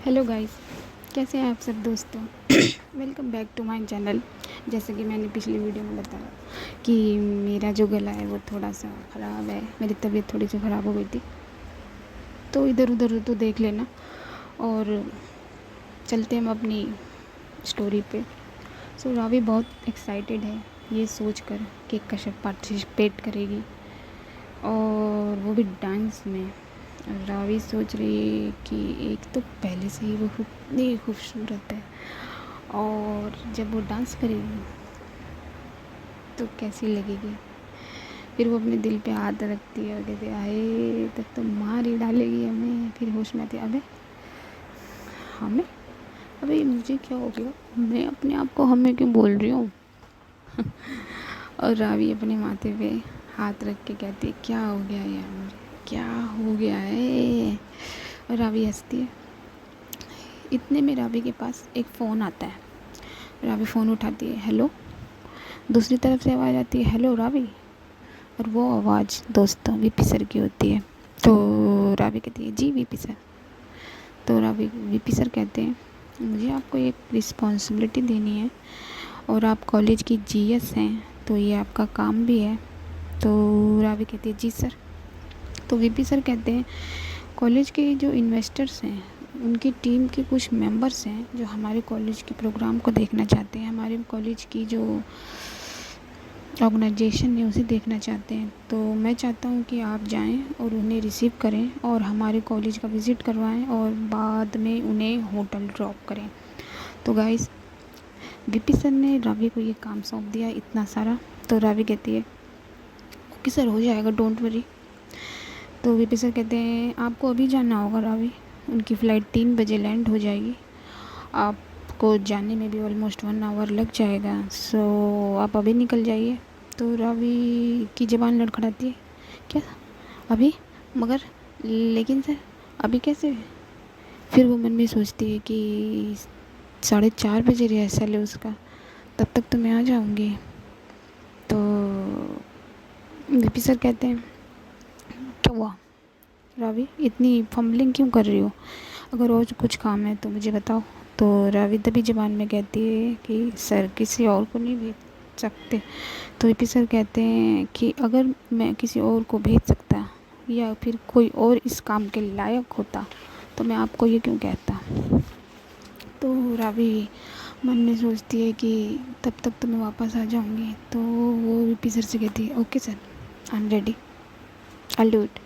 Hello guys, कैसे हैं आप सब दोस्तों। Welcome back to my channel. जैसे कि मैंने पिछली वीडियो में बताया कि मेरा जो गला है वो थोड़ा सा ख़राब है, मेरी तबीयत थोड़ी सी ख़राब हो गई थी, तो इधर उधर तो देख लेना। और चलते हम अपनी स्टोरी पे। सो रावी बहुत एक्साइटेड है ये सोचकर कि कश्यप पार्टिसिपेट करेगी, और वो भी डांस में। रावी सोच रही है कि एक तो पहले से ही वो इतनी खूबसूरत है, और जब वो डांस करेगी तो कैसी लगेगी। फिर वो अपने दिल पे हाथ रखती है और कहती है आए तब तो मार ही डालेगी हमें। फिर होश में आती है, अबे हमें, अबे मुझे क्या हो गया, मैं अपने आप को हमें क्यों बोल रही हूँ। और रावी अपने माथे पे हाथ रख के कहती है क्या हो गया यार, मुझे क्या हो गया है। और रावी हंसती है। इतने में रावी के पास एक फ़ोन आता है। रावी फ़ोन उठाती है, हेलो। दूसरी तरफ से आवाज़ आती है, हेलो रावी। और वो आवाज़ दोस्तों वीपी सर की होती है। तो रावी कहती है जी वीपी सर। तो रावी वीपी सर कहते हैं मुझे आपको एक रिस्पॉन्सिबिलिटी देनी है, और आप कॉलेज की जीएस हैं तो ये आपका काम भी है। तो रावी कहती है जी सर। तो वीपी सर कहते हैं कॉलेज के जो इन्वेस्टर्स हैं उनकी टीम के कुछ मेंबर्स हैं जो हमारे कॉलेज के प्रोग्राम को देखना चाहते हैं, हमारे कॉलेज की जो ऑर्गेनाइजेशन है उसे देखना चाहते हैं। तो मैं चाहता हूँ कि आप जाएं और उन्हें रिसीव करें और हमारे कॉलेज का विज़िट करवाएं और बाद में उन्हें होटल ड्रॉप करें। तो गाइस, वीपी सर ने रावी को ये काम सौंप दिया इतना सारा। तो रावी कहती है ओके सर, हो जाएगा, डोंट वरी। तो वीपी सर कहते हैं आपको अभी जाना होगा रावी, उनकी फ़्लाइट 3 बजे लैंड हो जाएगी, आपको जाने में भी ऑलमोस्ट 1 आवर लग जाएगा, सो आप अभी निकल जाइए। तो रावी की ज़बान लड़खड़ाती है, क्या अभी, मगर लेकिन सर अभी कैसे। फिर वो मन में सोचती है कि 4:30 बजे रिहर्सल है उसका, तब तक तो मैं आ जाऊँगी। तो वीपी सर कहते हैं क्या हुआ रावी, इतनी फम्बलिंग क्यों कर रही हो, अगर और कुछ काम है तो मुझे बताओ। तो रावी दबी ज़बान में कहती है कि सर किसी और को नहीं भेज सकते। तो वीपी सर कहते हैं कि अगर मैं किसी और को भेज सकता या फिर कोई और इस काम के लायक होता तो मैं आपको ये क्यों कहता। तो रावी मन में सोचती है कि तब तक तो मैं वापस आ जाऊंगी। तो वो वीपी सर से कहती है okay sir, I am ready, I do it.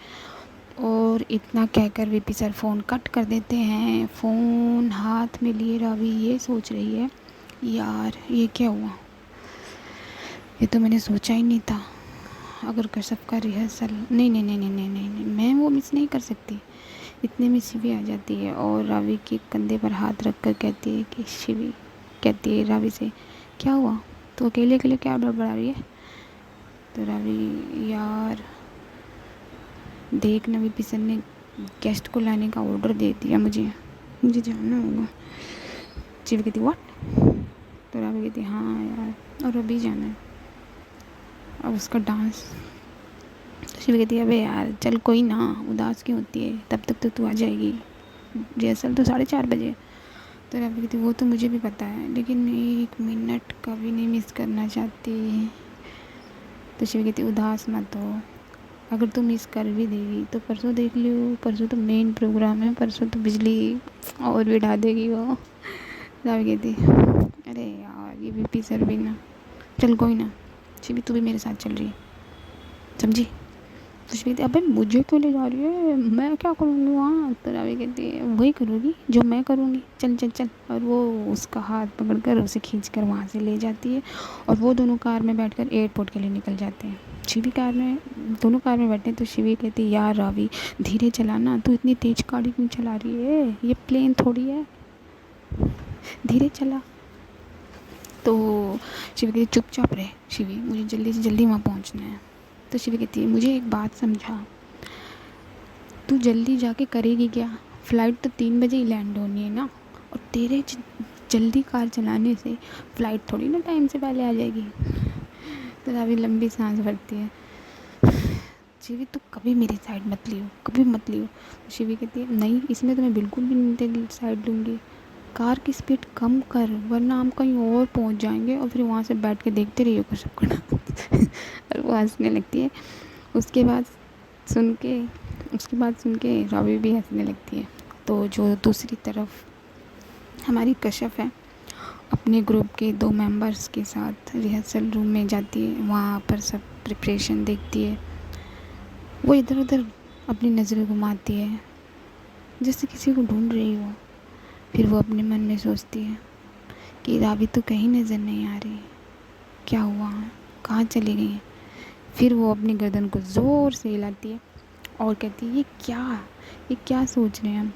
और इतना कहकर वीपी सर फ़ोन कट कर देते हैं। फ़ोन हाथ में लिए रावी ये सोच रही है यार ये क्या हुआ, ये तो मैंने सोचा ही नहीं था। अगर कश्यप का रिहर्सल, नहीं नहीं नहीं नहीं नहीं नहीं नहीं, मैं वो मिस नहीं कर सकती। इतने में शिवी आ जाती है और रावी के कंधे पर हाथ रख कर कहती है कि शिवी कहती है रावी से क्या हुआ, तो अकेले अकेले क्या बड़बड़ा रही है। तो रावी यार देख ना, वीपी सर ने गेस्ट को लाने का ऑर्डर दे दिया, मुझे मुझे जाना होगा। शिवी कहती व्हाट। तो रावी कहती हाँ यार, और अभी जाना है, अब उसका डांस। तो शिवी कहती है अबे यार चल कोई ना, उदास क्यों होती है, तब तक तो तू आ जाएगी, रिहर्सल तो 4:30 बजे। तो रावी कहती वो तो मुझे भी पता है, लेकिन मैं 1 मिनट का भी नहीं मिस करना चाहती। तो शिवी कहती उदास मत हो, अगर तू मिस कर भी देगी तो परसों देख लियो, परसों तो मेन प्रोग्राम है, परसों तो बिजली और भी ढा देगी वो। रावी कहती अरे यार ये वीपी सर भी ना, चल कोई ना शिवी, तू भी मेरे साथ चल रही है, समझी। तो शिवी कहती अबे मुझे क्यों ले जा रही है, मैं क्या करूँगी वहाँ। तो रावी कहती है वही करूँगी जो मैं करूँगी, चल चल चल। और वो उसका हाथ पकड़कर उसे खींचकर वहाँ से ले जाती है, और वो दोनों कार में बैठकर एयरपोर्ट के लिए निकल जाते हैं। शिवी कार में, दोनों कार में बैठे हैं। तो शिवी कहती है यार रावी धीरे चलाना, तू इतनी तेज गाड़ी क्यों चला रही है, ये प्लेन थोड़ी है, धीरे चला। तो शिवी कहती चुपचाप रहे शिवी, मुझे जल्दी से जल्दी वहाँ पहुँचना है। तो शिवी कहती है मुझे एक बात समझा, तू जल्दी जाके करेगी क्या, फ़्लाइट तो 3 बजे ही लैंड होनी है ना, और तेरे जल्दी कार चलाने से फ़्लाइट थोड़ी ना टाइम से पहले आ जाएगी। तो रावी लंबी सांस भरती है, शिवी तो कभी मेरी साइड मत लियो, कभी मत लियो। तो शिवी कहती है नहीं, इसमें तो मैं बिल्कुल भी नहीं तेरी साइड लूँगी, कार की स्पीड कम कर वरना हम कहीं और पहुंच जाएंगे और फिर वहाँ से बैठ के देखते रहिए कश्यप का डांस। और वो हंसने लगती है। उसके बाद सुन के रावी भी हंसने लगती है। तो जो दूसरी तरफ हमारी कश्यप है, अपने ग्रुप के 2 मेंबर्स के साथ रिहर्सल रूम में जाती है। वहाँ पर सब प्रिपरेशन देखती है। वो इधर उधर अपनी नज़रें घुमाती है जैसे किसी को ढूंढ रही हो। फिर वो अपने मन में सोचती है कि रावी तो कहीं नज़र नहीं आ रही, क्या हुआ, कहाँ चली गई। फिर वो अपनी गर्दन को ज़ोर से हिलाती है और कहती है ये क्या सोच रहे हैं हम,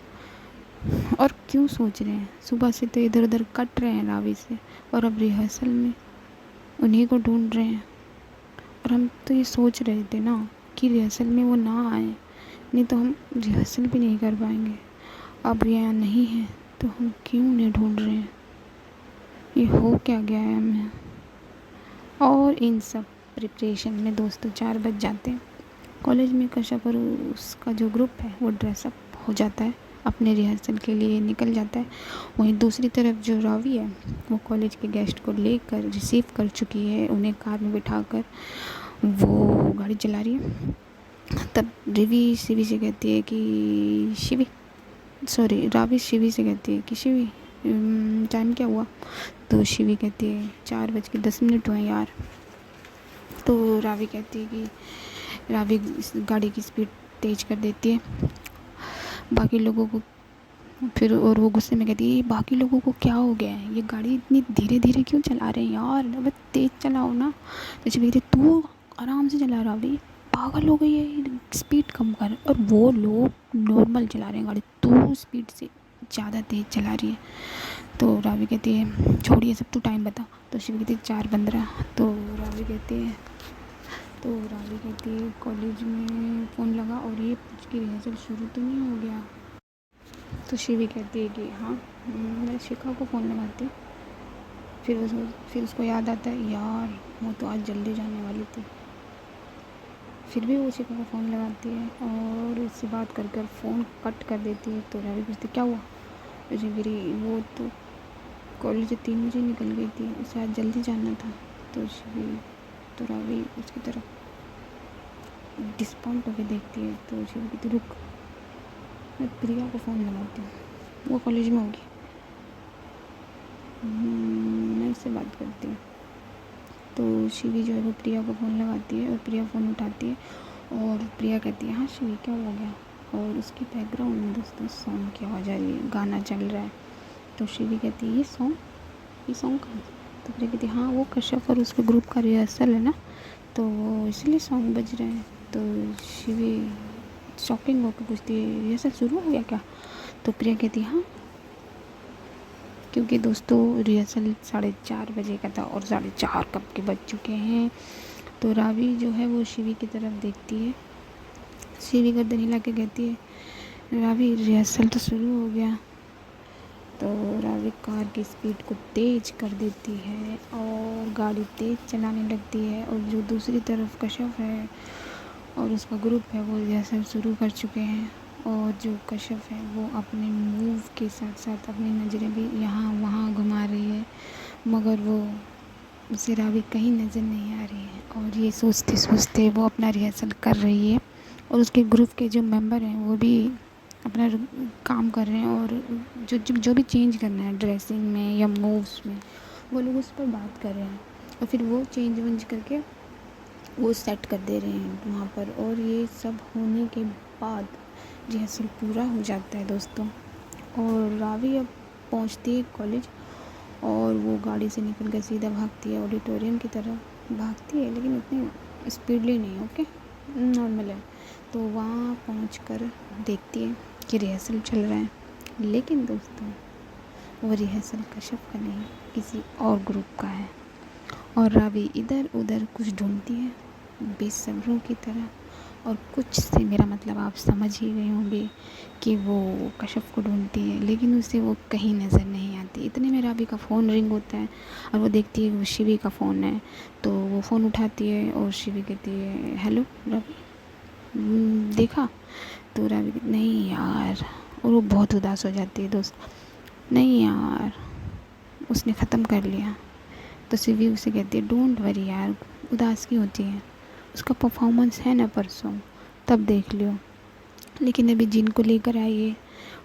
और क्यों सोच रहे हैं, सुबह से तो इधर उधर कट रहे हैं रावी से और अब रिहर्सल में उन्हीं को ढूंढ रहे हैं। और हम तो ये सोच रहे थे ना कि रिहर्सल में वो ना आए, नहीं तो हम रिहर्सल भी नहीं कर पाएंगे। अब यहाँ नहीं है तो हम क्यों नहीं ढूंढ रहे हैं, ये हो क्या गया है हमें। और इन सब प्रिपरेशन में दोस्तों 4 बज जाते हैं। कॉलेज में कश्यप और उसका जो ग्रुप है वो ड्रेसअप हो जाता है, अपने रिहर्सल के लिए निकल जाता है। वहीं दूसरी तरफ जो रावी है वो कॉलेज के गेस्ट को लेकर रिसीव कर चुकी है, उन्हें कार में बिठाकर वो गाड़ी चला रही है। तब शिवी से कहती है कि रावी शिवी से कहती है कि शिवी टाइम क्या हुआ। तो शिवी कहती है 4:10 हुए यार। तो रावी कहती है कि रावी गाड़ी की स्पीड तेज़ कर देती है बाकी लोगों को। फिर और वो गुस्से में कहती है बाकी लोगों को क्या हो गया है, ये गाड़ी इतनी धीरे धीरे क्यों चला रहे हैं यार, अब तेज़ चलाओ ना। तो शिवी कहती है तू आराम से चला रावी, पागल हो गई है, स्पीड कम कर। और वो लोग नॉर्मल चला रहे हैं गाड़ी, तू स्पीड से ज़्यादा तेज़ चला रही है। तो रावी कहती है छोड़िए सब, तू टाइम बता। तो शिवी कहती है 4:15। तो रावी कहती है कॉलेज में फ़ोन लगा और ये पूछ के रिहर्सल शुरू तो नहीं हो गया। तो शिवी कहती है कि हाँ, मैं शिखा को फ़ोन लगाती। फिर उसको याद आता है यार वो तो आज जल्दी जाने वाली थी। फिर भी वो शिखा को फ़ोन लगाती है और उससे बात कर फ़ोन कट कर देती है। तो रावी पूछती क्या हुआ। तो शिवी वो तो कॉलेज से 3 बजे निकल गई थी, उसे आज जल्दी जाना था। तो रावी उसकी तरफ डिस्पॉइंट होकर देखती है। तो शिवी कहती रुक, मैं प्रिया को फ़ोन लगाती हूँ, वो कॉलेज में होगी, मैं उससे बात करती हूँ। तो शिवी जो है वो प्रिया को फ़ोन लगाती है और प्रिया फ़ोन उठाती है और प्रिया कहती है हाँ शिवी क्या हो गया। और उसकी बैकग्राउंड में दोस्तों सॉन्ग की आवाज़ आ रही है, गाना चल रहा है। तो शिवी कहती है ये सॉन्ग कहाँ से। तो प्रिया कहती है हाँ वो कश्यप और उसके ग्रुप का रिहर्सल है ना, तो इसलिए सॉन्ग बज रहे हैं। तो शिवी शॉकिंग होकर पूछती है रिहर्सल शुरू हो गया क्या। तो प्रिया कहती है हाँ, क्योंकि दोस्तों रिहर्सल 4:30 बजे का था और 4:30 कब के बज चुके हैं। तो रावी जो है वो शिवी की तरफ देखती है। शिवी गर्दन हिला के कहती है रावी रिहर्सल तो शुरू हो गया। तो रावी कार की स्पीड को तेज़ कर देती है और गाड़ी तेज़ चलाने लगती है। और जो दूसरी तरफ कश्यप है और उसका ग्रुप है वो रिहर्सल शुरू कर चुके हैं। और जो कश्यप है वो अपने मूव के साथ साथ अपनी नज़रें भी यहाँ वहाँ घुमा रही है, मगर वो उसे रावी कहीं नज़र नहीं आ रही है। और ये सोचते सोचते वो अपना रिहर्सल कर रही है और उसके ग्रुप के जो मेंबर हैं वो भी अपना काम कर रहे हैं। और जो भी चेंज करना है ड्रेसिंग में या मूव्स में वो लोग उस पर बात कर रहे हैं और फिर वो चेंज वेंज करके वो सेट कर दे रहे हैं वहाँ पर। और ये सब होने के बाद रिहर्सल पूरा हो जाता है दोस्तों। और रावी अब पहुँचती है कॉलेज और वो गाड़ी से निकल कर सीधा भागती है ऑडिटोरियम की तरफ भागती है, लेकिन उतनी स्पीडली नहीं, ओके नॉर्मल है। तो वहाँ पहुँचकर देखती है कि रिहर्सल चल रहा है, लेकिन दोस्तों वो रिहर्सल कश्यप का नहीं किसी और ग्रुप का है। और रावी इधर उधर कुछ ढूंढती है बेसब्रों की तरह, और कुछ से मेरा मतलब आप समझ ही गए होंगे कि वो कश्यप को ढूंढती है, लेकिन उसे वो कहीं नज़र नहीं आती। इतने में रावी का फ़ोन रिंग होता है और वो देखती है वो शिवी का फ़ोन है। तो वो फ़ोन उठाती है और शिवी कहती है हेलो रावी। देखा? तो रावी नहीं यार, और वो बहुत उदास हो जाती है दोस्त। नहीं यार, उसने ख़त्म कर लिया। तो शिवी उसे कहती है डोंट वरी यार, उदास क्यों होती है, उसका परफॉर्मेंस है ना परसों, तब देख लियो। लेकिन अभी जिनको लेकर आई है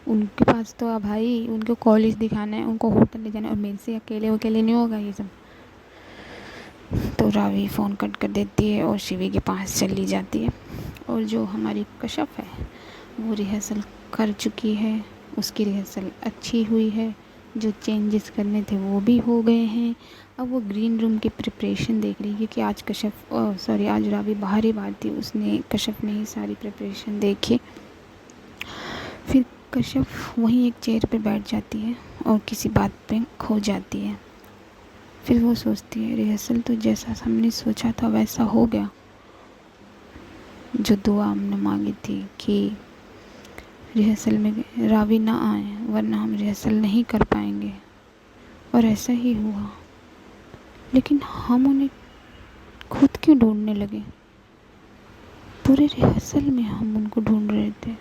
उनके पास तो अब भाई उनको कॉलेज दिखाना है, उनको होटल ले जाना है, और मेरे से अकेले नहीं होगा ये सब। तो रावी फ़ोन कट कर देती है और शिवी के पास चली जाती है। और जो हमारी कश्यप है वो रिहर्सल कर चुकी है, उसकी रिहर्सल अच्छी हुई है, जो चेंजेस करने थे वो भी हो गए हैं। अब वो ग्रीन रूम की प्रिपरेशन देख रही है कि आज आज रावी बाहर ही बाहर थी, उसने कश्यप ने ही सारी प्रिपरेशन देखी। फिर कश्यप वहीं एक चेयर पे बैठ जाती है और किसी बात पे खो जाती है। फिर वो सोचती है रिहर्सल तो जैसा हमने सोचा था वैसा हो गया, जो दुआ हमने मांगी थी कि रिहर्सल में रावी ना आए वरना हम रिहर्सल नहीं कर पाएंगे, और ऐसा ही हुआ। लेकिन हम उन्हें खुद क्यों ढूंढने लगे? पूरे रिहर्सल में हम उनको ढूंढ रहे थे।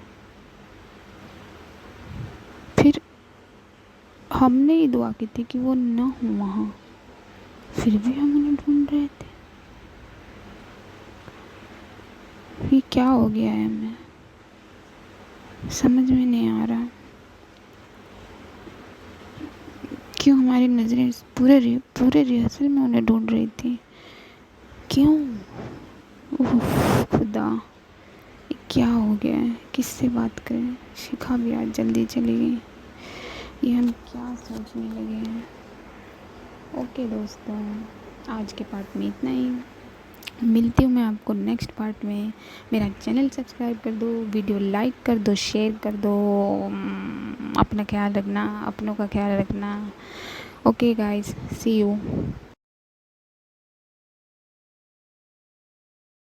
फिर हमने ही दुआ की थी कि वो ना हो वहाँ, फिर भी हम उन्हें ढूंढ रहे थे। ये क्या हो गया है, हमें समझ में नहीं आ रहा। क्यों हमारी नज़रें पूरे रिहर्सल में उन्हें ढूंढ रही थी? क्यों? उफ खुदा, ये क्या हो गया है? किससे बात करें? शिखा भी आज जल्दी चली गई। ये हम क्या सोचने लगे हैं? ओके दोस्तों, आज के पार्ट में इतना ही। मिलती हूँ मैं आपको नेक्स्ट पार्ट में। मेरा चैनल सब्सक्राइब कर दो, वीडियो लाइक कर दो, शेयर कर दो। अपना ख्याल रखना, अपनों का ख्याल रखना। Okay guys, see you.